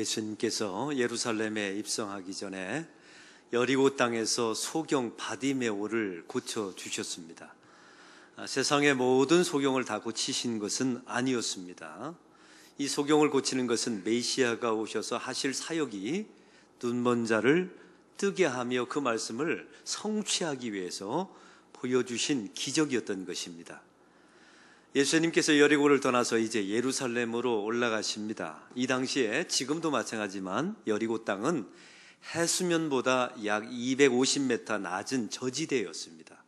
예수님께서 예루살렘에 입성하기 전에 여리고 땅에서 소경 바디메오를 고쳐주셨습니다. 세상의 모든 소경을 다 고치신 것은 아니었습니다. 이 소경을 고치는 것은 메시아가 오셔서 하실 사역이 눈먼 자를 뜨게 하며 그 말씀을 성취하기 위해서 보여주신 기적이었던 것입니다. 예수님께서 여리고를 떠나서 이제 예루살렘으로 올라가십니다. 이 당시에 지금도 마찬가지지만 여리고 땅은 해수면보다 약 250m 낮은 저지대였습니다.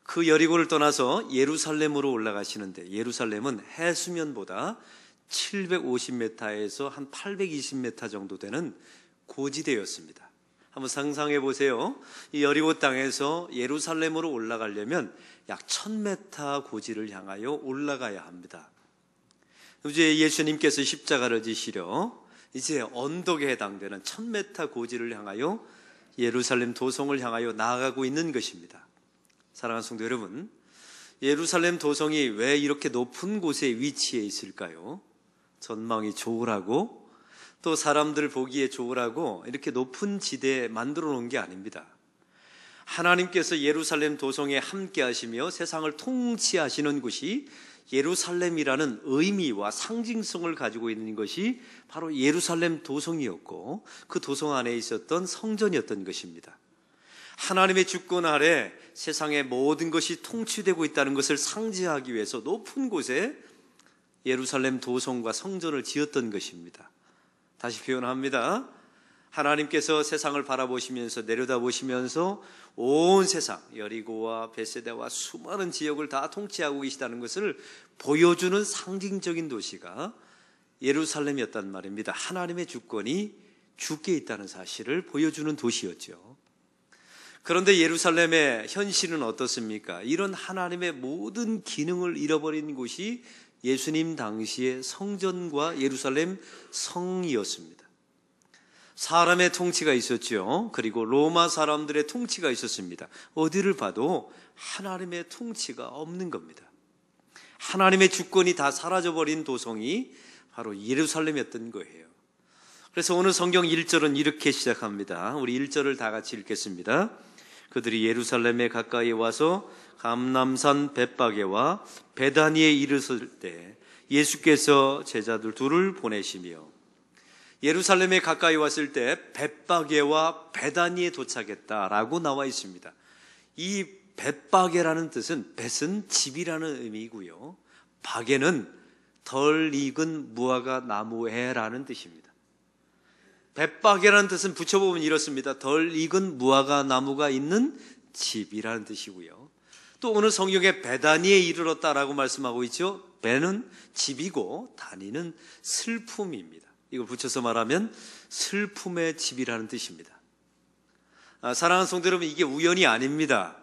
그 여리고를 떠나서 예루살렘으로 올라가시는데 예루살렘은 해수면보다 750m에서 한 820m 정도 되는 고지대였습니다. 한번 상상해 보세요. 이 여리고 땅에서 예루살렘으로 올라가려면 약 1000m 고지를 향하여 올라가야 합니다. 이제 예수님께서 십자가를 지시려 이제 언덕에 해당되는 1000m 고지를 향하여 예루살렘 도성을 향하여 나아가고 있는 것입니다. 사랑하는 성도 여러분, 예루살렘 도성이 왜 이렇게 높은 곳에 위치해 있을까요? 전망이 좋으라고, 또 사람들 보기에 좋으라고 이렇게 높은 지대에 만들어 놓은 게 아닙니다. 하나님께서 예루살렘 도성에 함께 하시며 세상을 통치하시는 곳이 예루살렘이라는 의미와 상징성을 가지고 있는 것이 바로 예루살렘 도성이었고 그 도성 안에 있었던 성전이었던 것입니다. 하나님의 주권 아래 세상의 모든 것이 통치되고 있다는 것을 상징하기 위해서 높은 곳에 예루살렘 도성과 성전을 지었던 것입니다. 다시 표현합니다. 하나님께서 세상을 바라보시면서 내려다보시면서 온 세상 여리고와 벳세다와 수많은 지역을 다 통치하고 계시다는 것을 보여주는 상징적인 도시가 예루살렘이었단 말입니다. 하나님의 주권이 주께 있다는 사실을 보여주는 도시였죠. 그런데 예루살렘의 현실은 어떻습니까? 이런 하나님의 모든 기능을 잃어버린 곳이 예수님 당시의 성전과 예루살렘 성이었습니다. 사람의 통치가 있었죠. 그리고 로마 사람들의 통치가 있었습니다. 어디를 봐도 하나님의 통치가 없는 겁니다. 하나님의 주권이 다 사라져버린 도성이 바로 예루살렘이었던 거예요. 그래서 오늘 성경 1절은 이렇게 시작합니다. 우리 1절을 다 같이 읽겠습니다. 그들이 예루살렘에 가까이 와서 감람산 벳바게와 베다니에 이르렀을 때 예수께서 제자들 둘을 보내시며, 예루살렘에 가까이 왔을 때 벳바게와 베다니에 도착했다라고 나와 있습니다. 이 벳바게라는 뜻은, 벳은 집이라는 의미이고요, 바게는 덜 익은 무화과 나무해라는 뜻입니다. 벳바게라는 뜻은 붙여보면 이렇습니다. 덜 익은 무화과 나무가 있는 집이라는 뜻이고요. 또 오늘 성경에 베다니에 이르렀다라고 말씀하고 있죠. 베는 집이고 다니는 슬픔입니다. 이걸 붙여서 말하면 슬픔의 집이라는 뜻입니다. 사랑하는 성도 여러분, 이게 우연이 아닙니다.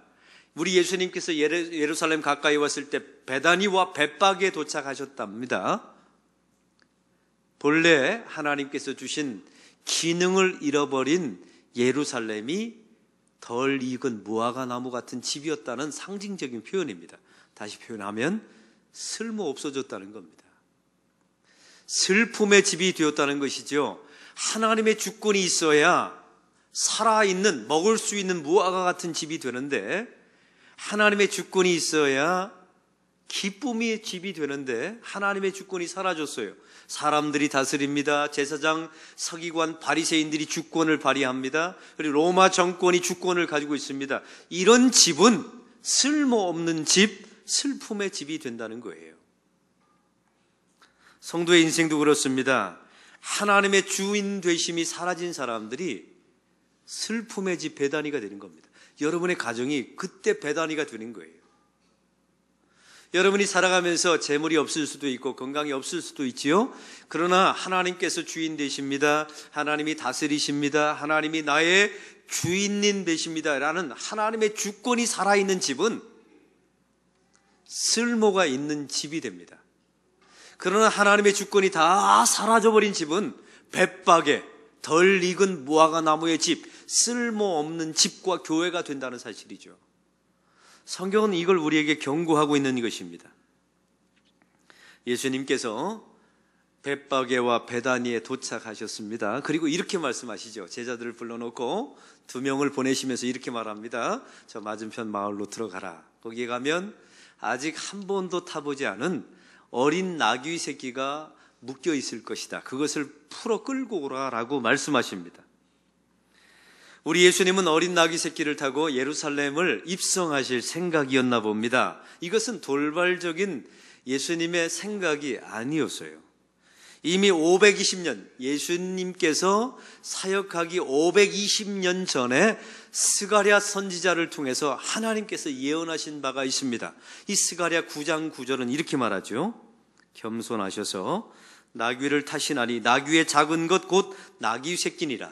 우리 예수님께서 예루살렘 가까이 왔을 때 베다니와 벳바게에 도착하셨답니다. 본래 하나님께서 주신 기능을 잃어버린 예루살렘이 덜 익은 무화과 나무 같은 집이었다는 상징적인 표현입니다. 다시 표현하면 쓸모 없어졌다는 겁니다. 슬픔의 집이 되었다는 것이죠. 하나님의 주권이 있어야 살아있는, 먹을 수 있는 무화과 같은 집이 되는데, 하나님의 주권이 있어야 기쁨의 집이 되는데 하나님의 주권이 사라졌어요. 사람들이 다스립니다. 제사장, 서기관, 바리새인들이 주권을 발휘합니다. 그리고 로마 정권이 주권을 가지고 있습니다. 이런 집은 쓸모없는 집, 슬픔의 집이 된다는 거예요. 성도의 인생도 그렇습니다. 하나님의 주인 되심이 사라진 사람들이 슬픔의 집 베다니가 되는 겁니다. 여러분의 가정이 그때 베다니가 되는 거예요. 여러분이 살아가면서 재물이 없을 수도 있고 건강이 없을 수도 있지요. 그러나 하나님께서 주인 되십니다. 하나님이 다스리십니다. 하나님이 나의 주인님 되십니다 라는 하나님의 주권이 살아있는 집은 쓸모가 있는 집이 됩니다. 그러나 하나님의 주권이 다 사라져버린 집은 벳바게, 덜 익은 무화과 나무의 집, 쓸모없는 집과 교회가 된다는 사실이죠. 성경은 이걸 우리에게 경고하고 있는 것입니다. 예수님께서 벳바게와 베다니에 도착하셨습니다. 그리고 이렇게 말씀하시죠. 제자들을 불러놓고 2명을 보내시면서 이렇게 말합니다. 저 맞은편 마을로 들어가라. 거기에 가면 아직 한 번도 타보지 않은 어린 나귀 새끼가 묶여 있을 것이다. 그것을 풀어 끌고 오라라고 말씀하십니다. 우리 예수님은 어린 나귀 새끼를 타고 예루살렘을 입성하실 생각이었나 봅니다. 이것은 돌발적인 예수님의 생각이 아니었어요. 이미 520년, 예수님께서 사역하기 520년 전에 스가랴 선지자를 통해서 하나님께서 예언하신 바가 있습니다. 이 스가랴 9장 9절은 이렇게 말하죠. 겸손하셔서 나귀를 타시나니 나귀의 작은 것 곧 나귀 새끼니라.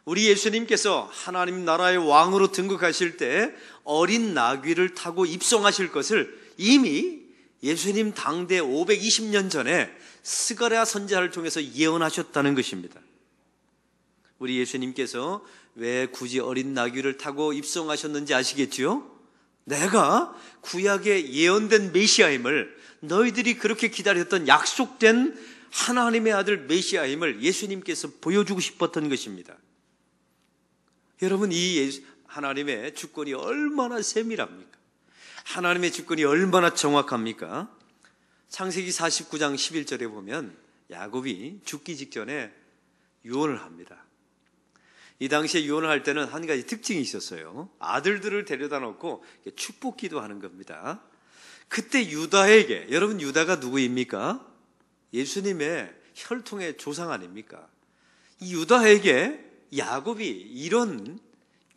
우리 예수님께서 하나님 나라의 왕으로 등극하실 때 어린 나귀를 타고 입성하실 것을 이미 예수님 당대 520년 전에 스가랴 선지자를 통해서 예언하셨다는 것입니다. 우리 예수님께서 왜 굳이 어린 나귀를 타고 입성하셨는지 아시겠지요? 내가 구약에 예언된 메시아임을, 너희들이 그렇게 기다렸던 약속된 하나님의 아들 메시아임을 예수님께서 보여주고 싶었던 것입니다. 여러분, 이 하나님의 주권이 얼마나 세밀합니까? 하나님의 주권이 얼마나 정확합니까? 창세기 49장 11절에 보면 야곱이 죽기 직전에 유언을 합니다. 이 당시에 유언을 할 때는 한 가지 특징이 있었어요. 아들들을 데려다 놓고 축복 기도하는 겁니다. 그때 유다에게, 여러분 유다가 누구입니까? 예수님의 혈통의 조상 아닙니까? 이 유다에게 야곱이 이런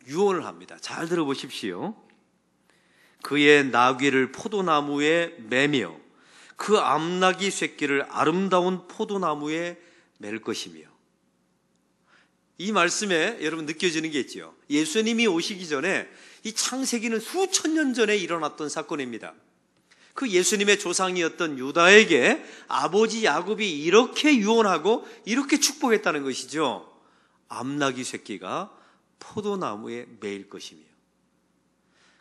유언을 합니다. 잘 들어보십시오. 그의 나귀를 포도나무에 매며 그 암나귀 새끼를 아름다운 포도나무에 맬 것이며. 이 말씀에 여러분 느껴지는 게 있죠. 예수님이 오시기 전에 이 창세기는 수천 년 전에 일어났던 사건입니다. 그 예수님의 조상이었던 유다에게 아버지 야곱이 이렇게 유언하고 이렇게 축복했다는 것이죠. 암나귀 새끼가 포도나무에 매일 것이며.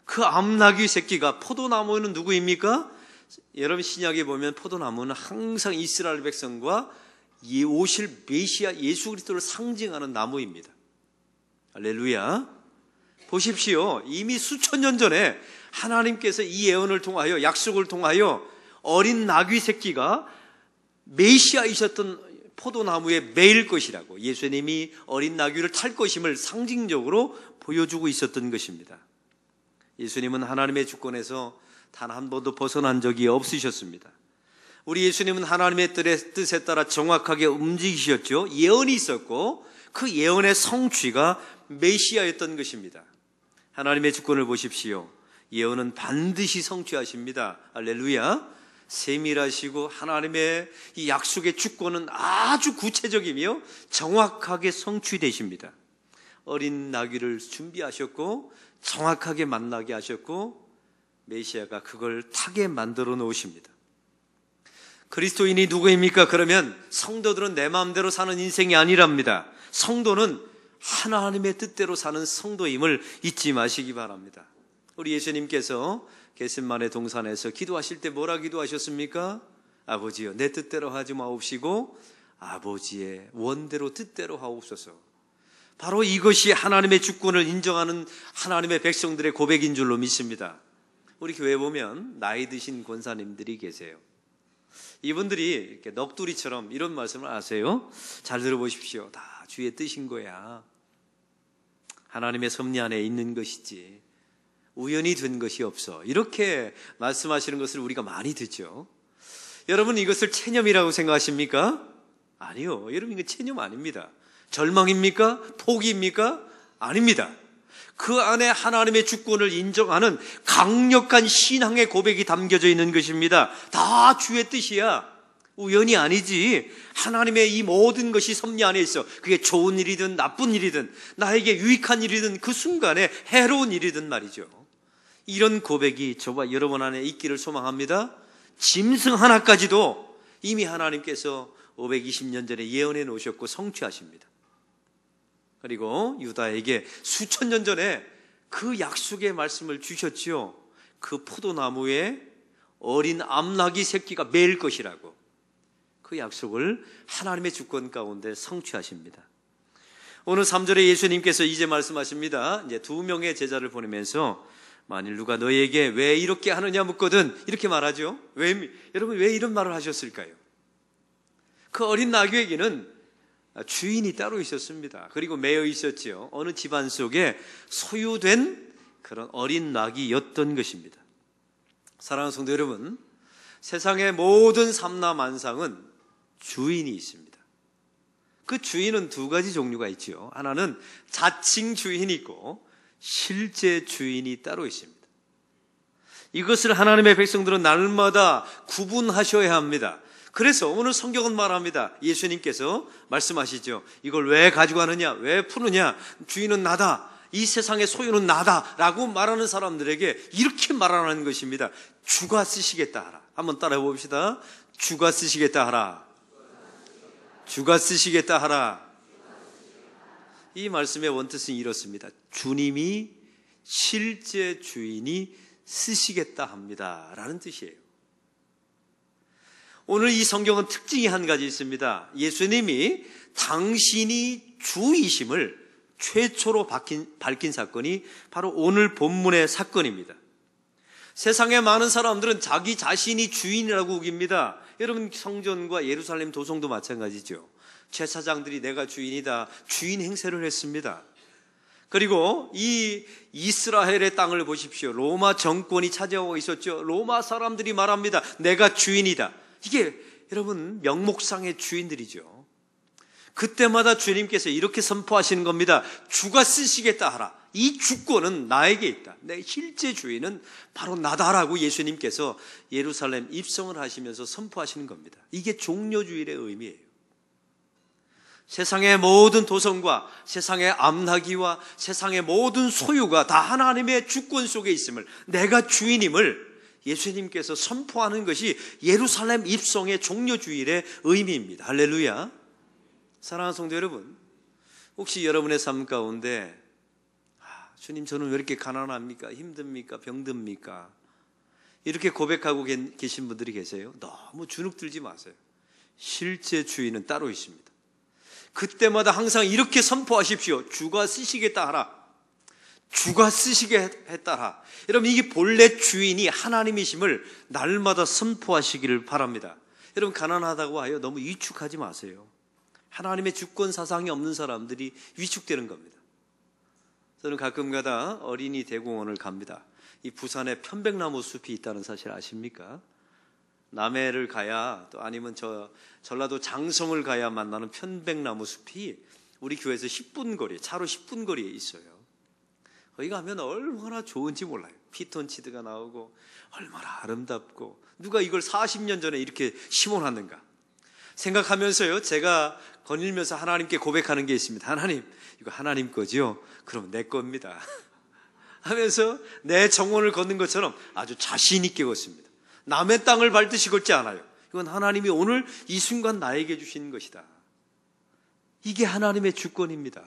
그 암나귀 새끼가, 포도나무는 누구입니까? 여러분 신약에 보면 포도나무는 항상 이스라엘 백성과 오실 메시아 예수 그리스도를 상징하는 나무입니다. 할렐루야. 보십시오. 이미 수천 년 전에 하나님께서 이 예언을 통하여, 약속을 통하여 어린 나귀 새끼가 메시아이셨던 포도나무에 매일 것이라고, 예수님이 어린 나귀를 탈 것임을 상징적으로 보여주고 있었던 것입니다. 예수님은 하나님의 주권에서 단 한 번도 벗어난 적이 없으셨습니다. 우리 예수님은 하나님의 뜻에 따라 정확하게 움직이셨죠. 예언이 있었고 그 예언의 성취가 메시아였던 것입니다. 하나님의 주권을 보십시오. 예언은 반드시 성취하십니다. 할렐루야. 세밀하시고 하나님의 이 약속의 주권은 아주 구체적이며 정확하게 성취되십니다. 어린 나귀를 준비하셨고 정확하게 만나게 하셨고 메시아가 그걸 타게 만들어 놓으십니다. 그리스도인이 누구입니까? 그러면 성도들은 내 마음대로 사는 인생이 아니랍니다. 성도는 하나님의 뜻대로 사는 성도임을 잊지 마시기 바랍니다. 우리 예수님께서 겟세마네 동산에서 기도하실 때 뭐라 기도하셨습니까? 아버지여, 내 뜻대로 하지 마옵시고 아버지의 원대로 뜻대로 하옵소서. 바로 이것이 하나님의 주권을 인정하는 하나님의 백성들의 고백인 줄로 믿습니다. 우리 교회에 보면 나이 드신 권사님들이 계세요. 이분들이 이렇게 넋두리처럼 이런 말씀을 하세요. 잘 들어보십시오. 다 주의 뜻인 거야. 하나님의 섭리 안에 있는 것이지 우연히 된 것이 없어. 이렇게 말씀하시는 것을 우리가 많이 듣죠. 여러분, 이것을 체념이라고 생각하십니까? 아니요. 여러분, 이거 체념 아닙니다. 절망입니까? 포기입니까? 아닙니다. 그 안에 하나님의 주권을 인정하는 강력한 신앙의 고백이 담겨져 있는 것입니다. 다 주의 뜻이야. 우연이 아니지. 하나님의 이 모든 것이 섭리 안에 있어. 그게 좋은 일이든 나쁜 일이든 나에게 유익한 일이든 그 순간에 해로운 일이든 말이죠. 이런 고백이 저와 여러분 안에 있기를 소망합니다. 짐승 하나까지도 이미 하나님께서 520년 전에 예언해 놓으셨고 성취하십니다. 그리고 유다에게 수천 년 전에 그 약속의 말씀을 주셨지요. 그 포도나무에 어린 암나귀 새끼가 매일 것이라고. 그 약속을 하나님의 주권 가운데 성취하십니다. 오늘 3절에 예수님께서 이제 말씀하십니다. 이제 2명의 제자를 보내면서 만일 누가 너희에게 왜 이렇게 하느냐 묻거든 이렇게 말하죠. 여러분 왜 이런 말을 하셨을까요? 그 어린 나귀에게는 주인이 따로 있었습니다. 그리고 매여 있었지요. 어느 집안 속에 소유된 그런 어린 나귀였던 것입니다. 사랑하는 성도 여러분, 세상의 모든 삼라만상은 주인이 있습니다. 그 주인은 2가지 종류가 있지요. 하나는 자칭 주인이 있고 실제 주인이 따로 있습니다. 이것을 하나님의 백성들은 날마다 구분하셔야 합니다. 그래서 오늘 성경은 말합니다. 예수님께서 말씀하시죠. 이걸 왜 가져가느냐, 왜 푸느냐, 주인은 나다, 이 세상의 소유는 나다 라고 말하는 사람들에게 이렇게 말하는 것입니다. 주가 쓰시겠다 하라. 한번 따라해 봅시다. 주가 쓰시겠다 하라. 주가 쓰시겠다 하라. 이 말씀의 원뜻은 이렇습니다. 주님이 실제 주인이 쓰시겠다 합니다 라는 뜻이에요. 오늘 이 성경은 특징이 한 가지 있습니다. 예수님이 당신이 주이심을 최초로 밝힌 사건이 바로 오늘 본문의 사건입니다. 세상의 많은 사람들은 자기 자신이 주인이라고 우깁니다. 여러분 성전과 예루살렘 도성도 마찬가지죠. 제사장들이 내가 주인이다, 주인 행세를 했습니다. 그리고 이 이스라엘의 땅을 보십시오. 로마 정권이 차지하고 있었죠. 로마 사람들이 말합니다. 내가 주인이다. 이게 여러분 명목상의 주인들이죠. 그때마다 주님께서 이렇게 선포하시는 겁니다. 주가 쓰시겠다 하라. 이 주권은 나에게 있다. 내 실제 주인은 바로 나다라고 예수님께서 예루살렘 입성을 하시면서 선포하시는 겁니다. 이게 종려주일의 의미예요. 세상의 모든 도성과 세상의 암나기와 세상의 모든 소유가 다 하나님의 주권 속에 있음을, 내가 주인임을 예수님께서 선포하는 것이 예루살렘 입성의 종려주일의 의미입니다. 할렐루야. 사랑하는 성도 여러분, 혹시 여러분의 삶 가운데 주님 저는 왜 이렇게 가난합니까? 힘듭니까? 병듭니까? 이렇게 고백하고 계신 분들이 계세요. 너무 주눅 들지 마세요. 실제 주인은 따로 있습니다. 그때마다 항상 이렇게 선포하십시오. 주가 쓰시겠다 하라. 주가 쓰시겠다 하라. 여러분 이게 본래 주인이 하나님이심을 날마다 선포하시기를 바랍니다. 여러분 가난하다고 하여 너무 위축하지 마세요. 하나님의 주권 사상이 없는 사람들이 위축되는 겁니다. 저는 가끔가다 어린이 대공원을 갑니다. 이 부산에 편백나무 숲이 있다는 사실 아십니까? 남해를 가야 또 아니면 전라도 장성을 가야 만나는 편백나무 숲이 우리 교회에서 10분 거리, 차로 10분 거리에 있어요. 거기 가면 얼마나 좋은지 몰라요. 피톤치드가 나오고 얼마나 아름답고 누가 이걸 40년 전에 이렇게 심어놨는가 생각하면서요, 제가 거닐면서 하나님께 고백하는 게 있습니다. 하나님, 이거 하나님 거지요? 그럼 내 겁니다. 하면서 내 정원을 걷는 것처럼 아주 자신 있게 걷습니다. 남의 땅을 밟듯이 걷지 않아요. 이건 하나님이 오늘 이 순간 나에게 주신 것이다. 이게 하나님의 주권입니다.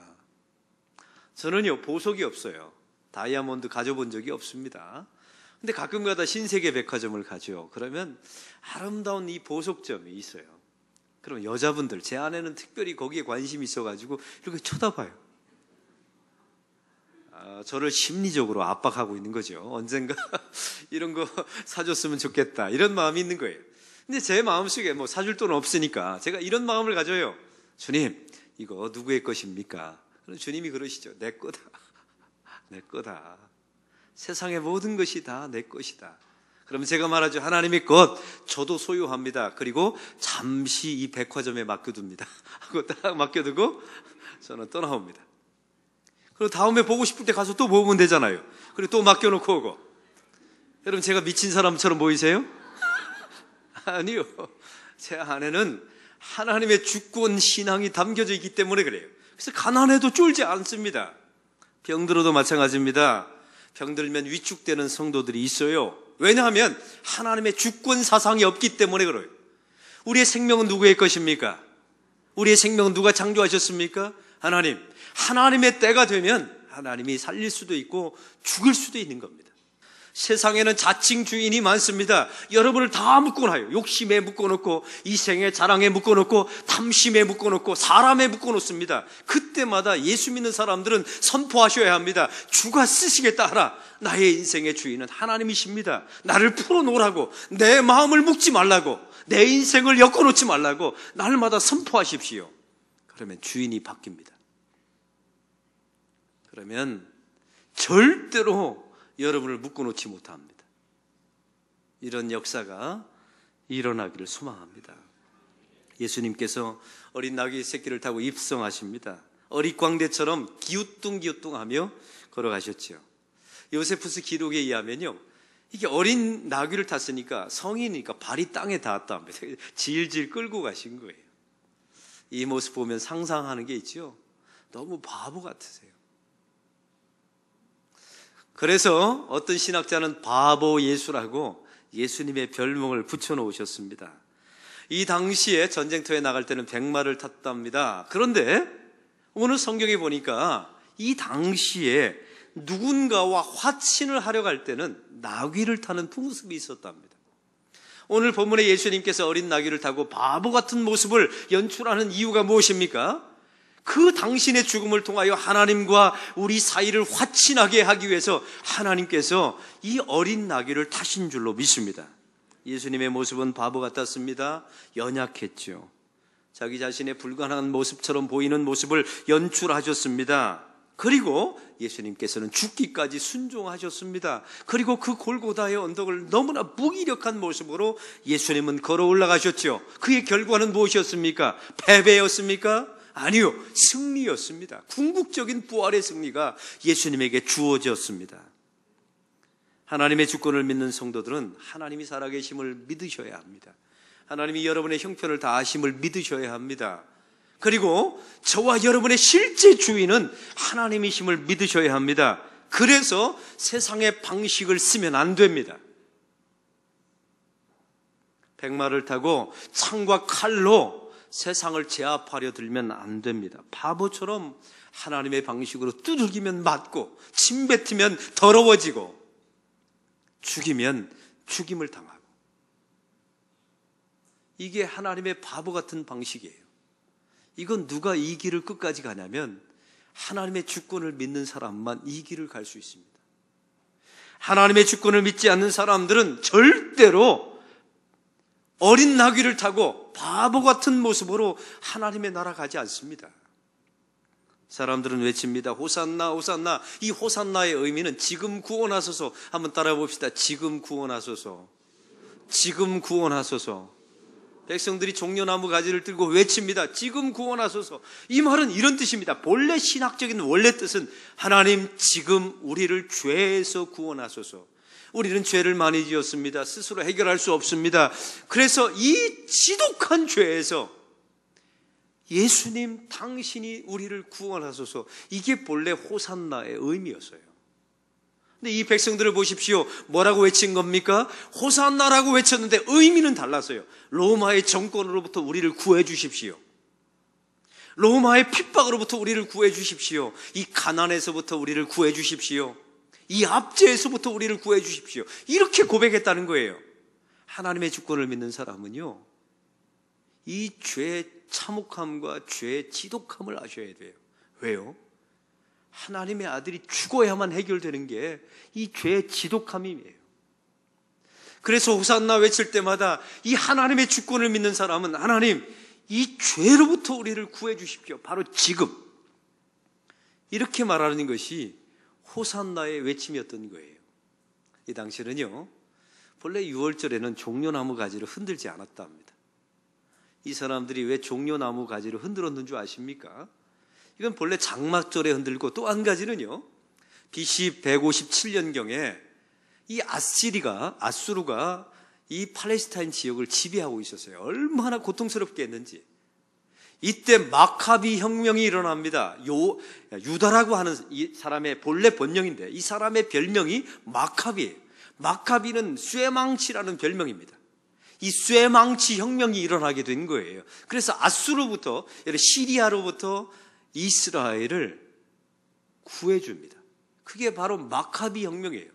저는요, 보석이 없어요. 다이아몬드 가져본 적이 없습니다. 근데 가끔가다 신세계 백화점을 가죠. 그러면 아름다운 이 보석점이 있어요. 그럼 여자분들, 제 아내는 특별히 거기에 관심이 있어가지고 이렇게 쳐다봐요. 저를 심리적으로 압박하고 있는 거죠. 언젠가 이런 거 사줬으면 좋겠다, 이런 마음이 있는 거예요. 근데 제 마음속에 뭐 사줄 돈 없으니까 제가 이런 마음을 가져요. 주님, 이거 누구의 것입니까? 그럼 주님이 그러시죠. 내 거다. 내 거다. 세상의 모든 것이 다 내 것이다. 그러면 제가 말하죠. 하나님의 것 저도 소유합니다. 그리고 잠시 이 백화점에 맡겨둡니다. 하고 딱 맡겨두고 저는 떠나옵니다. 그리고 다음에 보고 싶을 때 가서 또 보면 되잖아요. 그리고 또 맡겨놓고 오고. 여러분 제가 미친 사람처럼 보이세요? 아니요. 제 안에는 하나님의 주권 신앙이 담겨져 있기 때문에 그래요. 그래서 가난해도 쫄지 않습니다. 병들어도 마찬가지입니다. 병들면 위축되는 성도들이 있어요. 왜냐하면 하나님의 주권 사상이 없기 때문에 그래요. 우리의 생명은 누구의 것입니까? 우리의 생명은 누가 창조하셨습니까? 하나님. 하나님의 때가 되면 하나님이 살릴 수도 있고 죽일 수도 있는 겁니다. 세상에는 자칭 주인이 많습니다. 여러분을 다 묶어놔요. 욕심에 묶어놓고, 이생의 자랑에 묶어놓고, 탐심에 묶어놓고, 사람에 묶어놓습니다. 그때마다 예수 믿는 사람들은 선포하셔야 합니다. 주가 쓰시겠다 하라. 나의 인생의 주인은 하나님이십니다. 나를 풀어놓으라고, 내 마음을 묶지 말라고, 내 인생을 엮어놓지 말라고 날마다 선포하십시오. 그러면 주인이 바뀝니다. 그러면 절대로 여러분을 묶어놓지 못합니다. 이런 역사가 일어나기를 소망합니다. 예수님께서 어린 나귀 새끼를 타고 입성하십니다. 어릿광대처럼 기우뚱기우뚱하며 걸어가셨죠. 요세푸스 기록에 의하면요, 이게 어린 나귀를 탔으니까 성인이니까 발이 땅에 닿았다 합니다. 질질 끌고 가신 거예요. 이 모습 보면 상상하는 게 있죠. 너무 바보 같으세요. 그래서 어떤 신학자는 바보 예수라고 예수님의 별명을 붙여놓으셨습니다. 이 당시에 전쟁터에 나갈 때는 백마를 탔답니다. 그런데 오늘 성경에 보니까 이 당시에 누군가와 화친을 하려 갈 때는 나귀를 타는 풍습이 있었답니다. 오늘 본문에 예수님께서 어린 나귀를 타고 바보 같은 모습을 연출하는 이유가 무엇입니까? 그 당신의 죽음을 통하여 하나님과 우리 사이를 화친하게 하기 위해서 하나님께서 이 어린 나귀를 타신 줄로 믿습니다. 예수님의 모습은 바보 같았습니다. 연약했죠. 자기 자신의 불가능한 모습처럼 보이는 모습을 연출하셨습니다. 그리고 예수님께서는 죽기까지 순종하셨습니다. 그리고 그 골고다의 언덕을 너무나 무기력한 모습으로 예수님은 걸어 올라가셨죠. 그의 결과는 무엇이었습니까? 패배였습니까? 아니요, 승리였습니다. 궁극적인 부활의 승리가 예수님에게 주어졌습니다. 하나님의 주권을 믿는 성도들은 하나님이 살아계심을 믿으셔야 합니다. 하나님이 여러분의 형편을 다 아심을 믿으셔야 합니다. 그리고 저와 여러분의 실제 주인은 하나님이심을 믿으셔야 합니다. 그래서 세상의 방식을 쓰면 안 됩니다. 백마를 타고 창과 칼로 세상을 제압하려 들면 안 됩니다. 바보처럼 하나님의 방식으로 두들기면 맞고, 침 뱉으면 더러워지고, 죽이면 죽임을 당하고, 이게 하나님의 바보 같은 방식이에요. 이건 누가 이 길을 끝까지 가냐면 하나님의 주권을 믿는 사람만 이 길을 갈 수 있습니다. 하나님의 주권을 믿지 않는 사람들은 절대로 어린 나귀를 타고 바보 같은 모습으로 하나님의 나라 가지 않습니다. 사람들은 외칩니다. 호산나 호산나. 이 호산나의 의미는 지금 구원하소서. 한번 따라해 봅시다. 지금 구원하소서. 지금 구원하소서. 백성들이 종려나무 가지를 들고 외칩니다. 지금 구원하소서. 이 말은 이런 뜻입니다. 본래 신학적인 원래 뜻은 하나님 지금 우리를 죄에서 구원하소서. 우리는 죄를 많이 지었습니다. 스스로 해결할 수 없습니다. 그래서 이 지독한 죄에서 예수님 당신이 우리를 구원하소서. 이게 본래 호산나의 의미였어요. 근데 이 백성들을 보십시오. 뭐라고 외친 겁니까? 호산나라고 외쳤는데 의미는 달랐어요. 로마의 정권으로부터 우리를 구해 주십시오. 로마의 핍박으로부터 우리를 구해 주십시오. 이 가난에서부터 우리를 구해 주십시오. 이 압제에서부터 우리를 구해 주십시오. 이렇게 고백했다는 거예요. 하나님의 주권을 믿는 사람은요, 이 죄의 참혹함과 죄의 지독함을 아셔야 돼요. 왜요? 하나님의 아들이 죽어야만 해결되는 게 이 죄의 지독함이에요. 그래서 호산나 외칠 때마다 이 하나님의 주권을 믿는 사람은 하나님, 이 죄로부터 우리를 구해 주십시오. 바로 지금. 이렇게 말하는 것이 호산나의 외침이었던 거예요. 이 당시는요, 본래 6월절에는 종려나무 가지를 흔들지 않았다 합니다. 이 사람들이 왜 종려나무 가지를 흔들었는 줄 아십니까? 이건 본래 장막절에 흔들고, 또 한 가지는요, BC 157년경에 이 아수르가 이 팔레스타인 지역을 지배하고 있었어요. 얼마나 고통스럽게 했는지. 이때 마카비 혁명이 일어납니다. 유다라고 하는 이 사람의 본래 본명인데 이 사람의 별명이 마카비예요. 마카비는 쇠망치라는 별명입니다. 이 쇠망치 혁명이 일어나게 된 거예요. 그래서 아수르부터, 시리아로부터 이스라엘을 구해줍니다. 그게 바로 마카비 혁명이에요.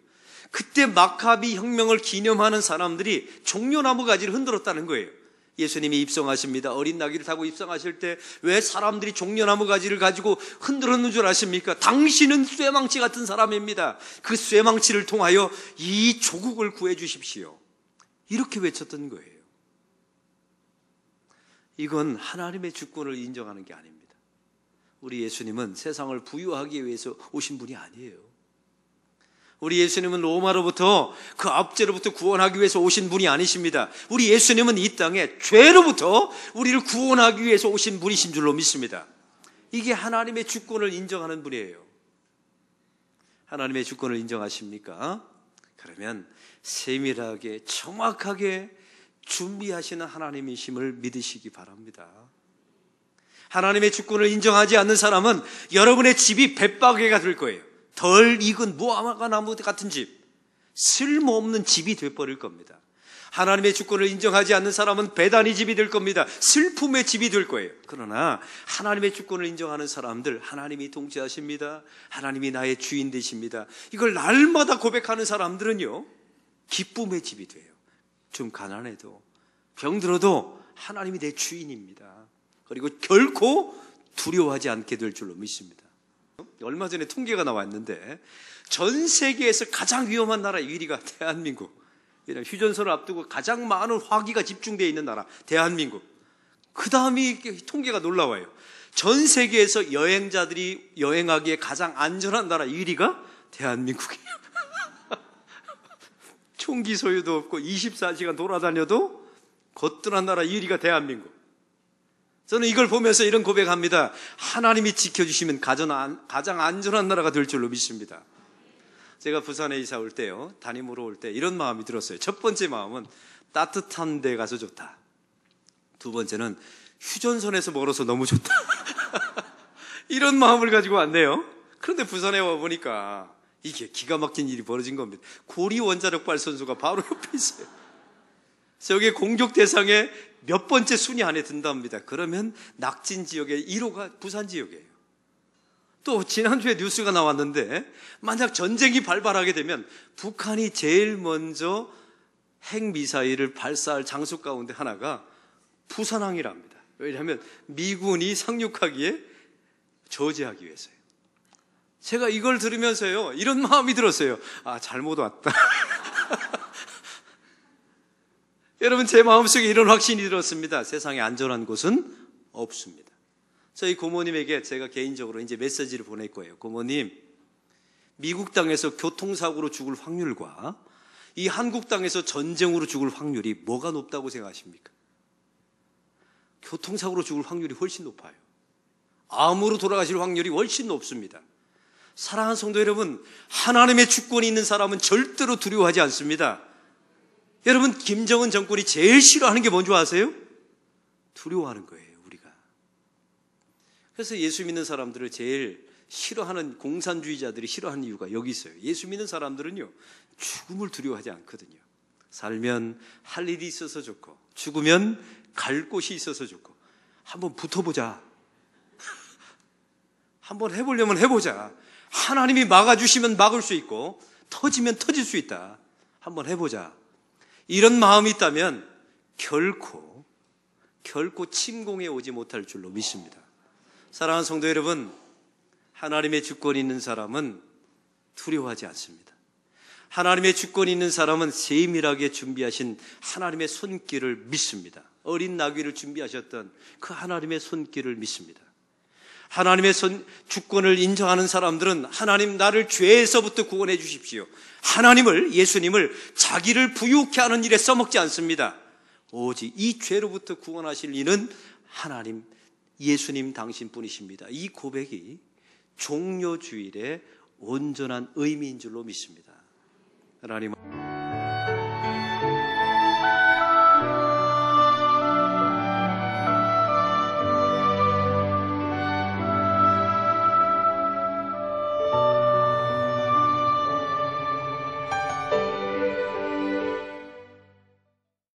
그때 마카비 혁명을 기념하는 사람들이 종려나무 가지를 흔들었다는 거예요. 예수님이 입성하십니다. 어린 나귀를 타고 입성하실 때 왜 사람들이 종려나무 가지를 가지고 흔들었는 줄 아십니까? 당신은 쇠망치 같은 사람입니다. 그 쇠망치를 통하여 이 조국을 구해 주십시오. 이렇게 외쳤던 거예요. 이건 하나님의 주권을 인정하는 게 아닙니다. 우리 예수님은 세상을 부유하기 위해서 오신 분이 아니에요. 우리 예수님은 로마로부터 그 압제로부터 구원하기 위해서 오신 분이 아니십니다. 우리 예수님은 이 땅에 죄로부터 우리를 구원하기 위해서 오신 분이신 줄로 믿습니다. 이게 하나님의 주권을 인정하는 분이에요. 하나님의 주권을 인정하십니까? 그러면 세밀하게 정확하게 준비하시는 하나님이심을 믿으시기 바랍니다. 하나님의 주권을 인정하지 않는 사람은 여러분의 집이 벳바게가 될 거예요. 덜 익은 무화과 나무 같은 집, 쓸모없는 집이 되어버릴 겁니다. 하나님의 주권을 인정하지 않는 사람은 배단의 집이 될 겁니다. 슬픔의 집이 될 거예요. 그러나 하나님의 주권을 인정하는 사람들, 하나님이 통치하십니다. 하나님이 나의 주인 되십니다. 이걸 날마다 고백하는 사람들은요, 기쁨의 집이 돼요. 좀 가난해도, 병들어도 하나님이 내 주인입니다. 그리고 결코 두려워하지 않게 될 줄로 믿습니다. 얼마 전에 통계가 나왔는데 전 세계에서 가장 위험한 나라 1위가 대한민국. 휴전선을 앞두고 가장 많은 화기가 집중되어 있는 나라 대한민국. 그 다음이 통계가 놀라워요. 전 세계에서 여행자들이 여행하기에 가장 안전한 나라 1위가 대한민국이에요. 총기 소유도 없고 24시간 돌아다녀도 거뜬한 나라 1위가 대한민국. 저는 이걸 보면서 이런 고백합니다. 하나님이 지켜주시면 가장 안전한 나라가 될 줄로 믿습니다. 제가 부산에 이사 올 때요, 담임으로 올 때 이런 마음이 들었어요. 첫 번째 마음은 따뜻한 데 가서 좋다. 두 번째는 휴전선에서 멀어서 너무 좋다. 이런 마음을 가지고 왔네요. 그런데 부산에 와보니까 이게 기가 막힌 일이 벌어진 겁니다. 고리 원자력 발전소가 바로 옆에 있어요. 저게 공격 대상에 몇 번째 순위 안에 든답니다. 그러면 낙진 지역의 1호가 부산 지역이에요. 또 지난주에 뉴스가 나왔는데 만약 전쟁이 발발하게 되면 북한이 제일 먼저 핵미사일을 발사할 장소 가운데 하나가 부산항이랍니다. 왜냐하면 미군이 상륙하기에 저지하기 위해서요. 제가 이걸 들으면서요, 이런 마음이 들었어요. 아, 잘못 왔다. 여러분, 제 마음속에 이런 확신이 들었습니다. 세상에 안전한 곳은 없습니다. 저희 고모님에게 제가 개인적으로 이제 메시지를 보낼 거예요. 고모님, 미국 땅에서 교통사고로 죽을 확률과 이 한국 땅에서 전쟁으로 죽을 확률이 뭐가 높다고 생각하십니까? 교통사고로 죽을 확률이 훨씬 높아요. 암으로 돌아가실 확률이 훨씬 높습니다. 사랑하는 성도 여러분, 하나님의 주권이 있는 사람은 절대로 두려워하지 않습니다. 여러분, 김정은 정권이 제일 싫어하는 게 뭔지 아세요? 두려워하는 거예요, 우리가. 그래서 예수 믿는 사람들을 제일 싫어하는, 공산주의자들이 싫어하는 이유가 여기 있어요. 예수 믿는 사람들은요, 죽음을 두려워하지 않거든요. 살면 할 일이 있어서 좋고, 죽으면 갈 곳이 있어서 좋고, 한번 붙어보자. 한번 해보려면 해보자. 하나님이 막아주시면 막을 수 있고, 터지면 터질 수 있다. 한번 해보자. 이런 마음이 있다면 결코 침공에 오지 못할 줄로 믿습니다. 사랑하는 성도 여러분, 하나님의 주권이 있는 사람은 두려워하지 않습니다. 하나님의 주권이 있는 사람은 세밀하게 준비하신 하나님의 손길을 믿습니다. 어린 나귀를 준비하셨던 그 하나님의 손길을 믿습니다. 하나님의 주권을 인정하는 사람들은 하나님, 나를 죄에서부터 구원해 주십시오. 하나님을, 예수님을 자기를 부유케 하는 일에 써먹지 않습니다. 오직 이 죄로부터 구원하실 이는 하나님, 예수님 당신뿐이십니다. 이 고백이 종료주일의 온전한 의미인 줄로 믿습니다. 하나님.